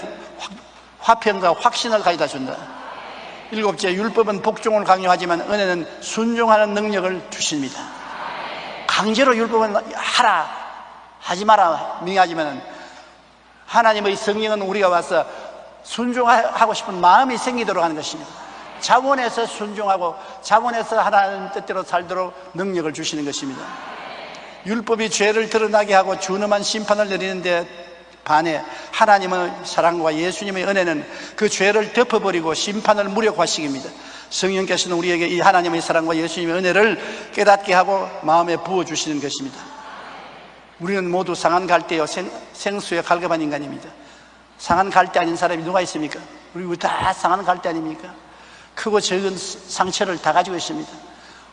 화평과 확신을 가져다 준다. 일곱째, 율법은 복종을 강요하지만 은혜는 순종하는 능력을 주십니다. 강제로 율법은 하라, 하지 마라 명하지만 하나님의 성령은 우리가 와서 순종하고 싶은 마음이 생기도록 하는 것입니다. 자원해서 순종하고 자원해서 하나님 뜻대로 살도록 능력을 주시는 것입니다. 율법이 죄를 드러나게 하고 준엄한 심판을 내리는데 반해 하나님의 사랑과 예수님의 은혜는 그 죄를 덮어버리고 심판을 무력화시킵니다. 성령께서는 우리에게 이 하나님의 사랑과 예수님의 은혜를 깨닫게 하고 마음에 부어주시는 것입니다. 우리는 모두 상한 갈대요 생수에 갈급한 인간입니다. 상한 갈대 아닌 사람이 누가 있습니까? 우리 다 상한 갈대 아닙니까? 크고 적은 상처를 다 가지고 있습니다.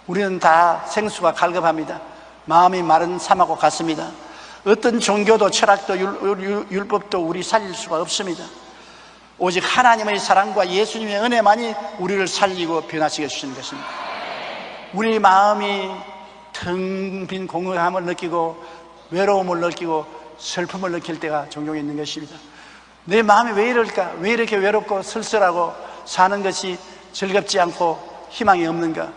우리는 다 생수가 갈급합니다. 마음이 마른 삶하고 같습니다. 어떤 종교도 철학도 율법도 우리 살릴 수가 없습니다. 오직 하나님의 사랑과 예수님의 은혜만이 우리를 살리고 변화시켜 주시는 것입니다. 우리 마음이 텅 빈 공허함을 느끼고 외로움을 느끼고 슬픔을 느낄 때가 종종 있는 것입니다. 내 마음이 왜 이럴까? 왜 이렇게 외롭고 쓸쓸하고 사는 것이 즐겁지 않고 희망이 없는가?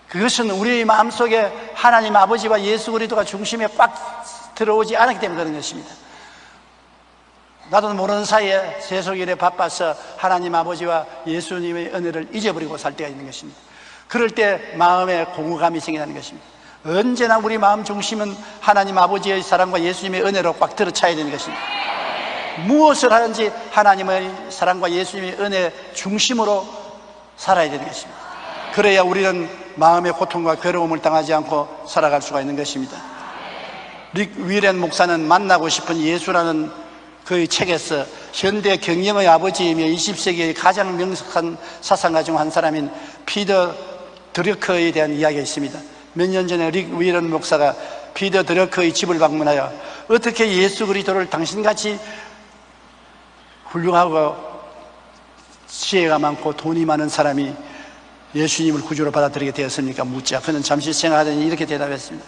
그것은 우리의 마음속에 하나님 아버지와 예수 그리스도가 중심에 꽉 들어오지 않았기 때문에 그런 것입니다. 나도 모르는 사이에 세속일에 바빠서 하나님 아버지와 예수님의 은혜를 잊어버리고 살 때가 있는 것입니다. 그럴 때 마음에 공허감이 생기는 것입니다. 언제나 우리 마음 중심은 하나님 아버지의 사랑과 예수님의 은혜로 꽉 들어차야 되는 것입니다. 무엇을 하든지 하나님의 사랑과 예수님의 은혜 중심으로 살아야 되는 것입니다. 그래야 우리는 마음의 고통과 괴로움을 당하지 않고 살아갈 수가 있는 것입니다. 릭 위렌 목사는 만나고 싶은 예수라는 그의 책에서 현대 경영의 아버지이며 20세기의 가장 명석한 사상가 중 한 사람인 피터 드러커에 대한 이야기가 있습니다. 몇 년 전에 릭 위렌 목사가 피터 드러커의 집을 방문하여 어떻게 예수 그리스도를 당신같이 훌륭하고 지혜가 많고 돈이 많은 사람이 예수님을 구주로 받아들이게 되었습니까? 묻자 그는 잠시 생각하더니 이렇게 대답했습니다.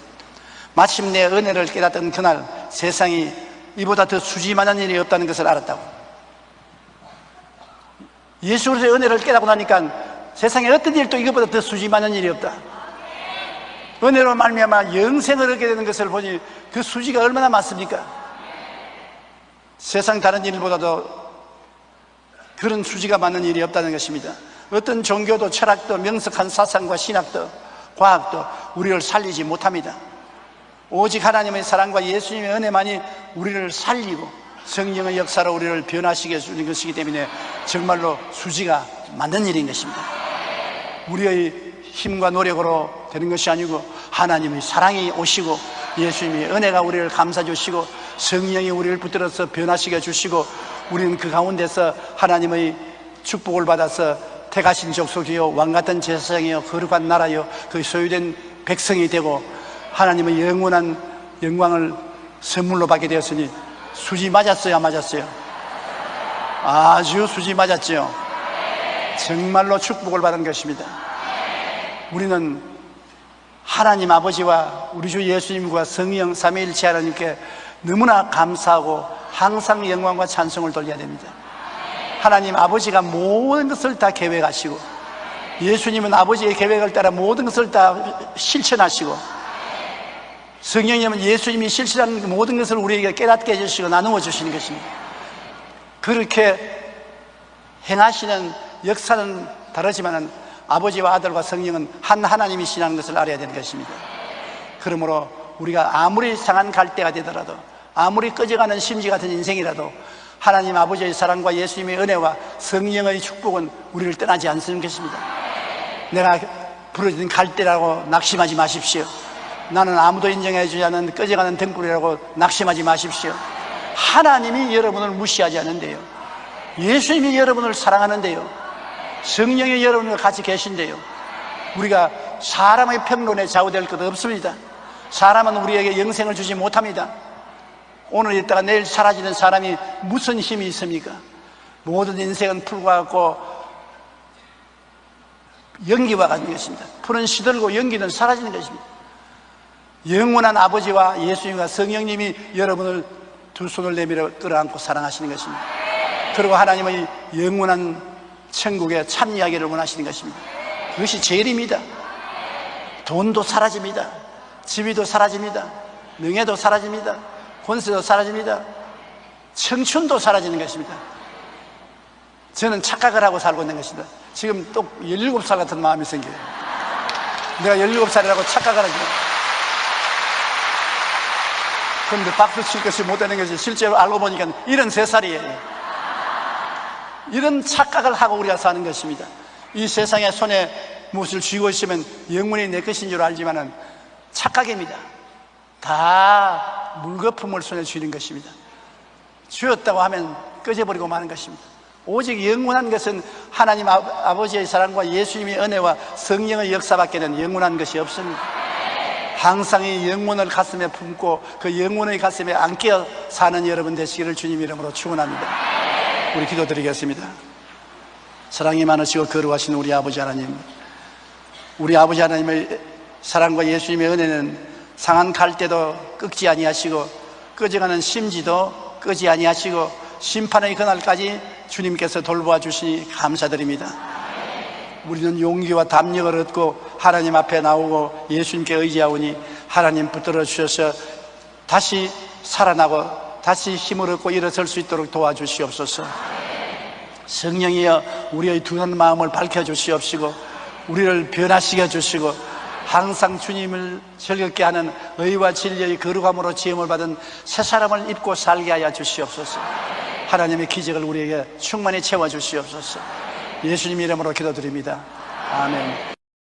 마침내 은혜를 깨닫던 그날 세상이 이보다 더 수지만한 일이 없다는 것을 알았다고. 예수 그리스도의 은혜를 깨닫고 나니까 세상에 어떤 일도 이것보다 더 수지만한 일이 없다. 은혜로 말미암아 영생을 얻게 되는 것을 보니 그 수지가 얼마나 많습니까? 세상 다른 일보다도 그런 수지가 많은 일이 없다는 것입니다. 어떤 종교도 철학도 명석한 사상과 신학도 과학도 우리를 살리지 못합니다. 오직 하나님의 사랑과 예수님의 은혜만이 우리를 살리고 성령의 역사로 우리를 변화시켜 주는 것이기 때문에 정말로 수지가 맞는 일인 것입니다. 우리의 힘과 노력으로 되는 것이 아니고 하나님의 사랑이 오시고 예수님의 은혜가 우리를 감싸 주시고 성령이 우리를 붙들어서 변화시켜 주시고 우리는 그 가운데서 하나님의 축복을 받아서 택하신 족속이요 왕같은 제사장이요 거룩한 나라요 그 소유된 백성이 되고 하나님의 영원한 영광을 선물로 받게 되었으니 수지 맞았어요? 안 맞았어요? 아주 수지 맞았죠. 정말로 축복을 받은 것입니다. 우리는 하나님 아버지와 우리 주 예수님과 성령 삼위일체 하나님께 너무나 감사하고 항상 영광과 찬송을 돌려야 됩니다. 하나님 아버지가 모든 것을 다 계획하시고 예수님은 아버지의 계획을 따라 모든 것을 다 실천하시고 성령님은 예수님이 실천하는 모든 것을 우리에게 깨닫게 해주시고 나누어 주시는 것입니다. 그렇게 행하시는 역사는 다르지만 아버지와 아들과 성령은 한 하나님이시라는 것을 알아야 되는 것입니다. 그러므로 우리가 아무리 상한 갈대가 되더라도 아무리 꺼져가는 심지 같은 인생이라도 하나님 아버지의 사랑과 예수님의 은혜와 성령의 축복은 우리를 떠나지 않는 것입니다. 내가 부러진 갈대라고 낙심하지 마십시오. 나는 아무도 인정해 주지 않는 꺼져가는 등불이라고 낙심하지 마십시오. 하나님이 여러분을 무시하지 않는데요, 예수님이 여러분을 사랑하는데요, 성령이 여러분과 같이 계신데요, 우리가 사람의 평론에 좌우될 것 없습니다. 사람은 우리에게 영생을 주지 못합니다. 오늘 있다가 내일 사라지는 사람이 무슨 힘이 있습니까? 모든 인생은 풀과 같고 연기와 같은 것입니다. 풀은 시들고 연기는 사라지는 것입니다. 영원한 아버지와 예수님과 성령님이 여러분을 두 손을 내밀어 끌어안고 사랑하시는 것입니다. 그리고 하나님의 영원한 천국에 참여하기를 원하시는 것입니다. 그것이 제일입니다. 돈도 청춘도 사라지는 것입니다. 저는 착각을 하고 살고 있는 것입니다. 지금 또 17살 같은 마음이 생겨요. 내가 17살이라고 착각을 하죠. 그런데 박수 칠 것이 못 되는 것이 실제로 알고 보니까 73살이에요. 이런 착각을 하고 우리가 사는 것입니다. 이 세상에 손에 무엇을 쥐고 있으면 영문이 내 것인 줄 알지만은 착각입니다. 다 물거품을 손에 쥐는 것입니다. 쥐었다고 하면 꺼져버리고 마는 것입니다. 오직 영원한 것은 하나님 아버지의 사랑과 예수님의 은혜와 성령의 역사밖에는 영원한 것이 없습니다. 항상 이 영혼을 가슴에 품고 그 영혼의 가슴에 안겨 사는 여러분 되시기를 주님 이름으로 축원합니다. 우리 기도드리겠습니다. 사랑이 많으시고 거룩하신 우리 아버지 하나님, 우리 아버지 하나님의 사랑과 예수님의 은혜는 상한 갈대도 꺾지 아니하시고 꺼져가는 심지도 끄지 아니하시고 심판의 그날까지 주님께서 돌보아 주시니 감사드립니다. 우리는 용기와 담력을 얻고 하나님 앞에 나오고 예수님께 의지하오니 하나님 붙들어 주셔서 다시 살아나고 다시 힘을 얻고 일어설 수 있도록 도와주시옵소서. 성령이여 우리의 둔한 마음을 밝혀주시옵시고 우리를 변화시켜 주시고 항상 주님을 즐겁게 하는 의와 진리의 거룩함으로 지음을 받은 새 사람을 입고 살게 하여 주시옵소서. 하나님의 기적을 우리에게 충만히 채워주시옵소서. 예수님 이름으로 기도드립니다. 아멘.